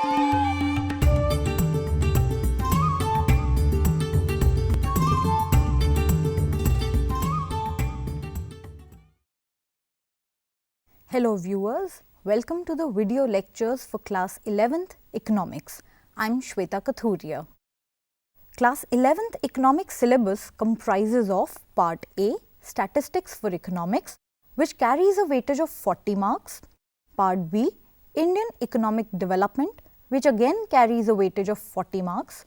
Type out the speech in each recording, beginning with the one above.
Hello viewers, welcome to the video lectures for class 11th Economics. I am Shweta Kathuria. Class 11th Economics syllabus comprises of Part A, Statistics for Economics, which carries a weightage of 40 marks, Part B, Indian Economic Development, which again carries a weightage of 40 marks,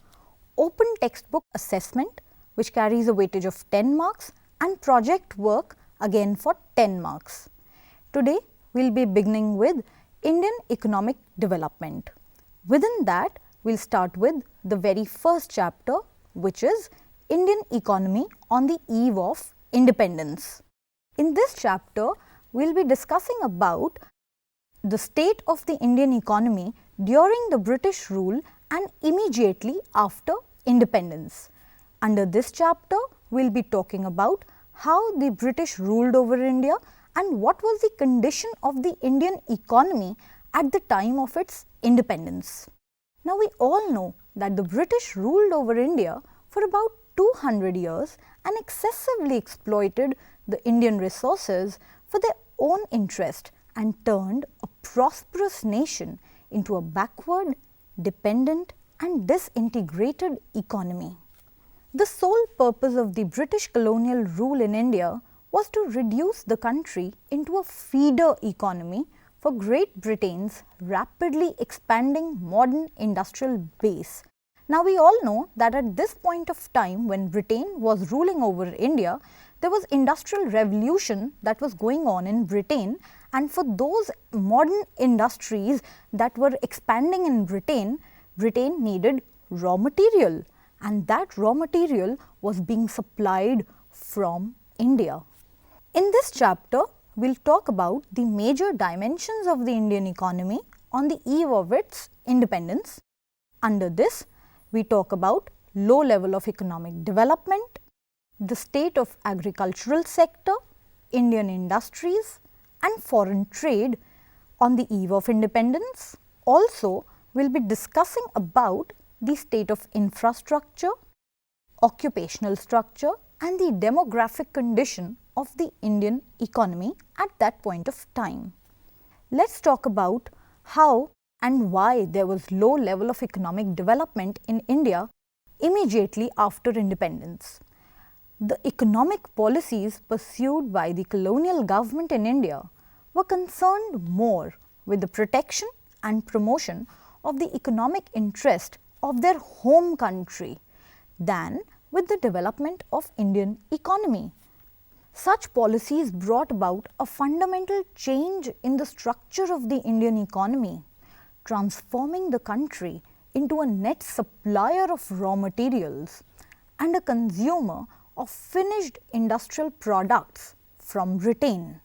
Open Textbook Assessment, which carries a weightage of 10 marks, and Project Work again for 10 marks. Today, we will be beginning with Indian Economic Development. Within that, we will start with the very first chapter, which is Indian Economy on the Eve of Independence. In this chapter, we will be discussing about the state of the Indian economy during the British rule and immediately after independence. Under this chapter, we will be talking about how the British ruled over India and what was the condition of the Indian economy at the time of its independence. Now, we all know that the British ruled over India for about 200 years and excessively exploited the Indian resources for their own interest and turned a prosperous nation into a backward, dependent and disintegrated economy. The sole purpose of the British colonial rule in India was to reduce the country into a feeder economy for Great Britain's rapidly expanding modern industrial base. Now, we all know that at this point of time when Britain was ruling over India, there was industrial revolution that was going on in Britain, and for those modern industries that were expanding in Britain, Britain needed raw material, and that raw material was being supplied from India. In this chapter, we will talk about the major dimensions of the Indian economy on the eve of its independence. Under this, we talk about low level of economic development, the state of agricultural sector, Indian industries and foreign trade on the eve of independence. Also, we will be discussing about the state of infrastructure, occupational structure and the demographic condition of the Indian economy at that point of time. Let us talk about how and why there was low level of economic development in India immediately after independence. The economic policies pursued by the colonial government in India were concerned more with the protection and promotion of the economic interest of their home country than with the development of Indian economy. Such policies brought about a fundamental change in the structure of the Indian economy, transforming the country into a net supplier of raw materials and a consumer of finished industrial products from Britain.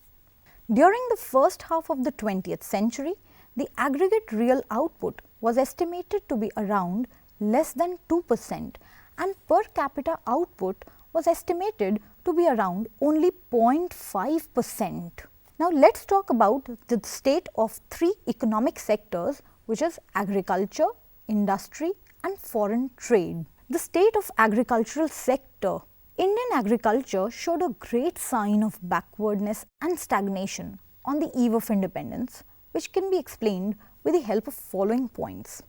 During the first half of the 20th century, the aggregate real output was estimated to be around less than 2% and per capita output was estimated to be around only 0.5%. Now, let us talk about the state of three economic sectors, which is agriculture, industry and foreign trade. The state of agricultural sector. Indian agriculture showed a great sign of backwardness and stagnation on the eve of independence, which can be explained with the help of following points.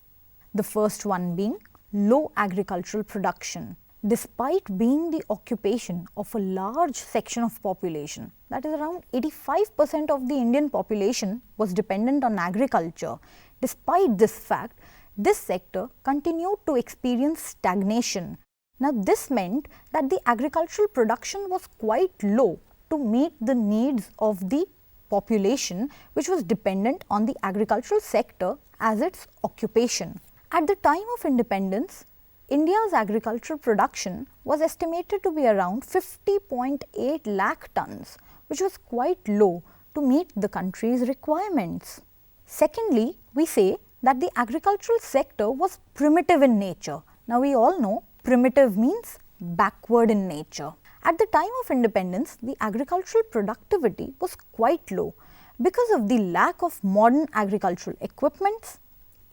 The first one being low agricultural production. Despite being the occupation of a large section of population, that is around 85% of the Indian population was dependent on agriculture. Despite this fact, this sector continued to experience stagnation. Now, this meant that the agricultural production was quite low to meet the needs of the population, which was dependent on the agricultural sector as its occupation. At the time of independence, India's agricultural production was estimated to be around 50.8 lakh tons, which was quite low to meet the country's requirements. Secondly, we say that the agricultural sector was primitive in nature. Now, we all know primitive means backward in nature. At the time of independence, the agricultural productivity was quite low because of the lack of modern agricultural equipments,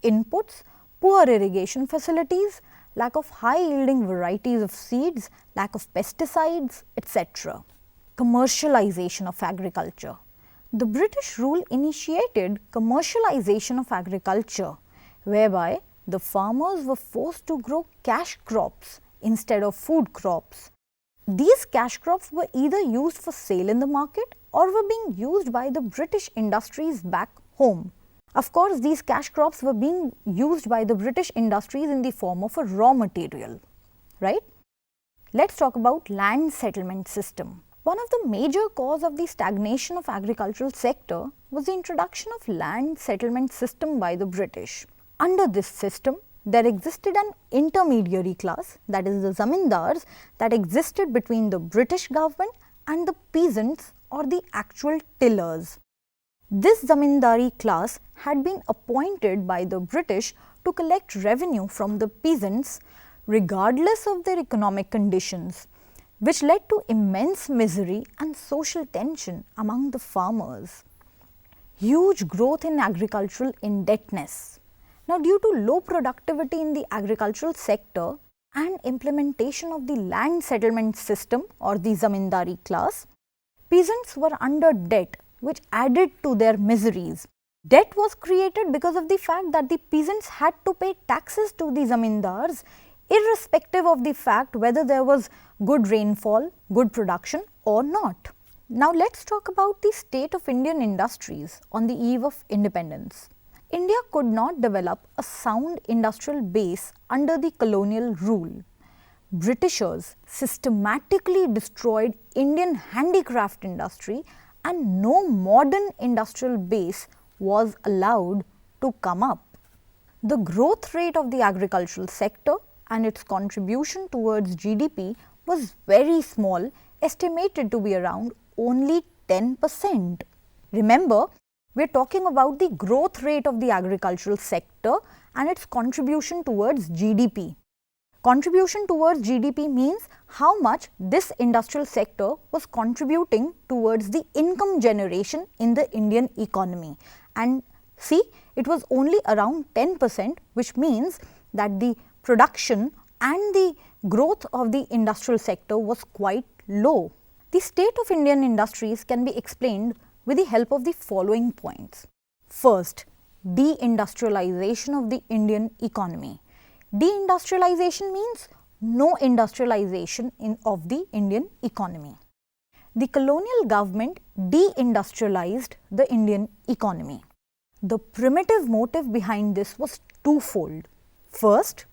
inputs, poor irrigation facilities, lack of high-yielding varieties of seeds, lack of pesticides, etc. Commercialization of agriculture. The British rule initiated commercialization of agriculture, whereby the farmers were forced to grow cash crops instead of food crops. These cash crops were either used for sale in the market or were being used by the British industries back home. Of course, these cash crops were being used by the British industries in the form of a raw material, right? Let's talk about land settlement system. One of the major cause of the stagnation of agricultural sector was the introduction of land settlement system by the British. Under this system, there existed an intermediary class, that is the zamindars, that existed between the British government and the peasants or the actual tillers. This zamindari class had been appointed by the British to collect revenue from the peasants regardless of their economic conditions, which led to immense misery and social tension among the farmers. Huge growth in agricultural indebtedness. Now, due to low productivity in the agricultural sector and implementation of the land settlement system or the zamindari class, peasants were under debt, which added to their miseries. Debt was created because of the fact that the peasants had to pay taxes to the zamindars irrespective of the fact whether there was good rainfall, good production or not. Now, let's talk about the state of Indian industries on the eve of independence. India could not develop a sound industrial base under the colonial rule. Britishers systematically destroyed Indian handicraft industry and no modern industrial base was allowed to come up. The growth rate of the agricultural sector and its contribution towards GDP was very small, estimated to be around only 10%. Remember, we are talking about the growth rate of the agricultural sector and its contribution towards GDP. Contribution towards GDP means how much this industrial sector was contributing towards the income generation in the Indian economy. And see, it was only around 10%, which means that the production and the growth of the industrial sector was quite low. The state of Indian industries can be explained with the help of the following points. First, deindustrialization of the Indian economy. Deindustrialization means no industrialization of the Indian economy. The colonial government deindustrialized the Indian economy. The primitive motive behind this was twofold. First,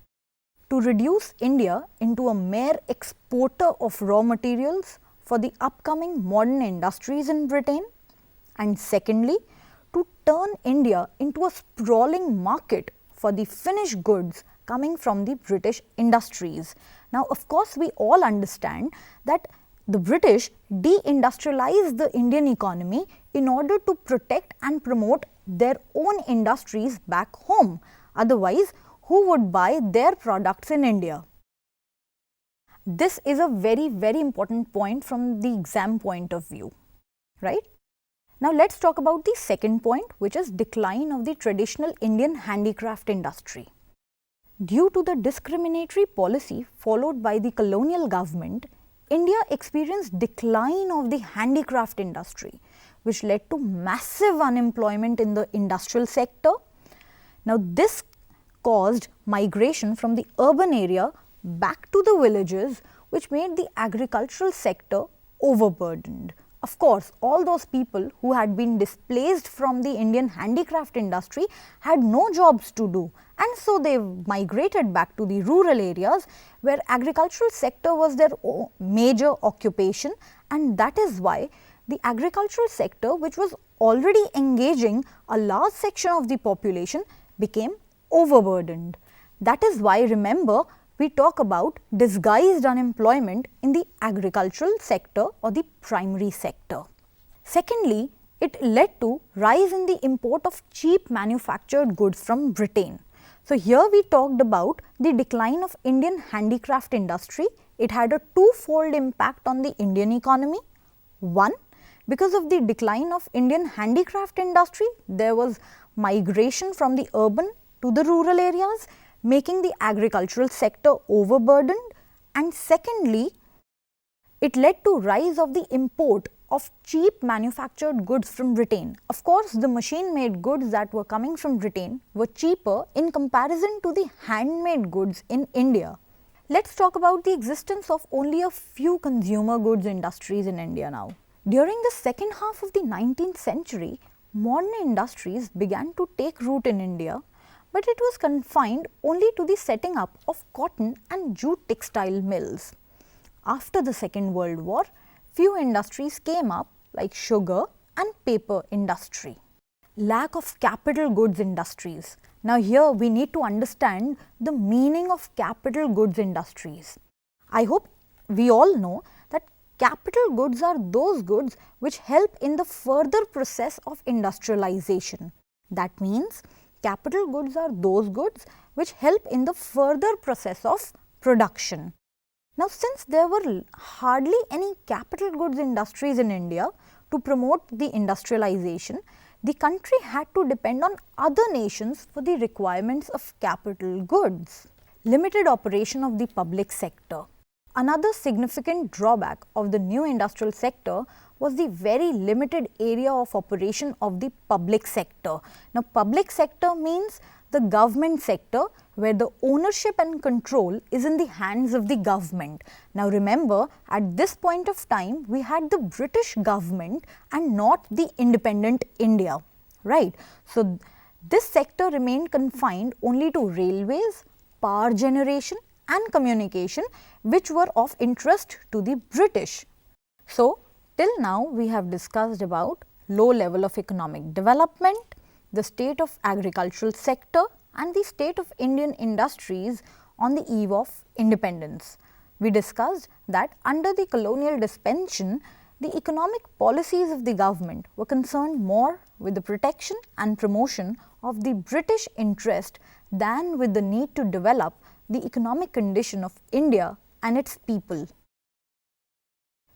to reduce India into a mere exporter of raw materials for the upcoming modern industries in Britain, and secondly, to turn India into a sprawling market for the finished goods coming from the British industries. Now, of course, we all understand that the British deindustrialized the Indian economy in order to protect and promote their own industries back home. Otherwise, who would buy their products in India? This is a very, very important point from the exam point of view, right? Now, let's talk about the second point, which is decline of the traditional Indian handicraft industry. Due to the discriminatory policy followed by the colonial government, India experienced decline of the handicraft industry, which led to massive unemployment in the industrial sector. Now, this caused migration from the urban area back to the villages, which made the agricultural sector overburdened. Of course, all those people who had been displaced from the Indian handicraft industry had no jobs to do, and so they migrated back to the rural areas where agricultural sector was their major occupation, and that is why the agricultural sector, which was already engaging a large section of the population, became overburdened. That is why, remember, we talk about disguised unemployment in the agricultural sector or the primary sector. Secondly, it led to rise in the import of cheap manufactured goods from Britain. So, here we talked about the decline of Indian handicraft industry. It had a twofold impact on the Indian economy. One, because of the decline of Indian handicraft industry, there was migration from the urban to the rural areas, making the agricultural sector overburdened, and secondly, it led to rise of the import of cheap manufactured goods from Britain. Of course, the machine-made goods that were coming from Britain were cheaper in comparison to the handmade goods in India. Let's talk about the existence of only a few consumer goods industries in India now. During the second half of the 19th century, modern industries began to take root in India, but it was confined only to the setting up of cotton and jute textile mills. After the Second World War, few industries came up like sugar and paper industry. Lack of capital goods industries. Now here we need to understand the meaning of capital goods industries. I hope we all know that capital goods are those goods which help in the further process of industrialization. That means capital goods are those goods which help in the further process of production. Now, since there were hardly any capital goods industries in India to promote the industrialization, the country had to depend on other nations for the requirements of capital goods. Limited operation of the public sector. Another significant drawback of the new industrial sector was the very limited area of operation of the public sector. Now, public sector means the government sector where the ownership and control is in the hands of the government. Now, remember, at this point of time, we had the British government and not the independent India, right? So, this sector remained confined only to railways, power generation and communication, which were of interest to the British. So, till now we have discussed about low level of economic development, the state of agricultural sector and the state of Indian industries on the eve of independence. We discussed that under the colonial dispensation, the economic policies of the government were concerned more with the protection and promotion of the British interest than with the need to develop the economic condition of India and its people.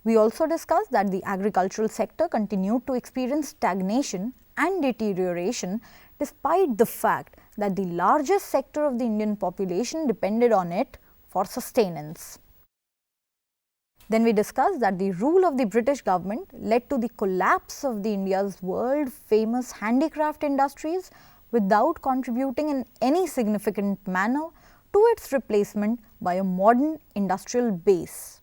We also discussed that the agricultural sector continued to experience stagnation and deterioration despite the fact that the largest sector of the Indian population depended on it for sustenance. Then we discussed that the rule of the British government led to the collapse of the India's world famous handicraft industries without contributing in any significant manner to its replacement by a modern industrial base.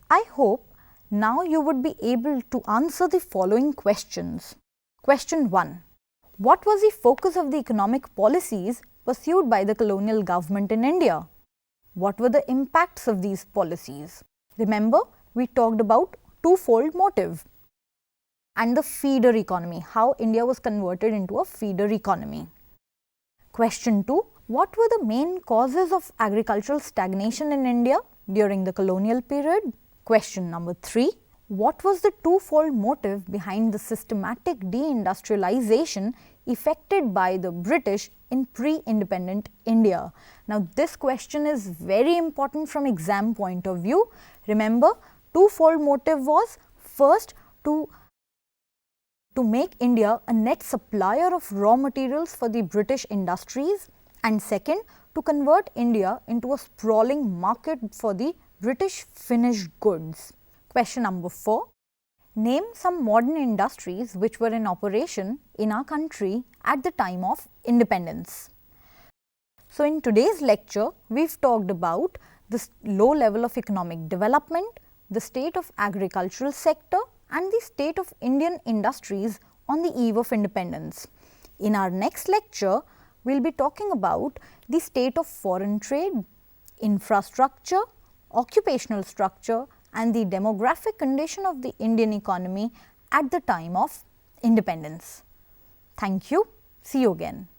I hope now you would be able to answer the following questions. Question 1. What was the focus of the economic policies pursued by the colonial government in India? What were the impacts of these policies? Remember, we talked about twofold motive and the feeder economy, how India was converted into a feeder economy. Question 2. What were the main causes of agricultural stagnation in India during the colonial period? Question number 3. What was the twofold motive behind the systematic deindustrialization effected by the British in pre-independent India? Now, this question is very important from exam point of view. Remember, twofold motive was first to make India a net supplier of raw materials for the British industries, and second, to convert India into a sprawling market for the British finished goods. Question number 4. Name some modern industries which were in operation in our country at the time of independence. So, in today's lecture, we've talked about the low level of economic development, the state of agricultural sector and the state of Indian industries on the eve of independence. In our next lecture, we'll be talking about the state of foreign trade, infrastructure, occupational structure and the demographic condition of the Indian economy at the time of independence. Thank you. See you again.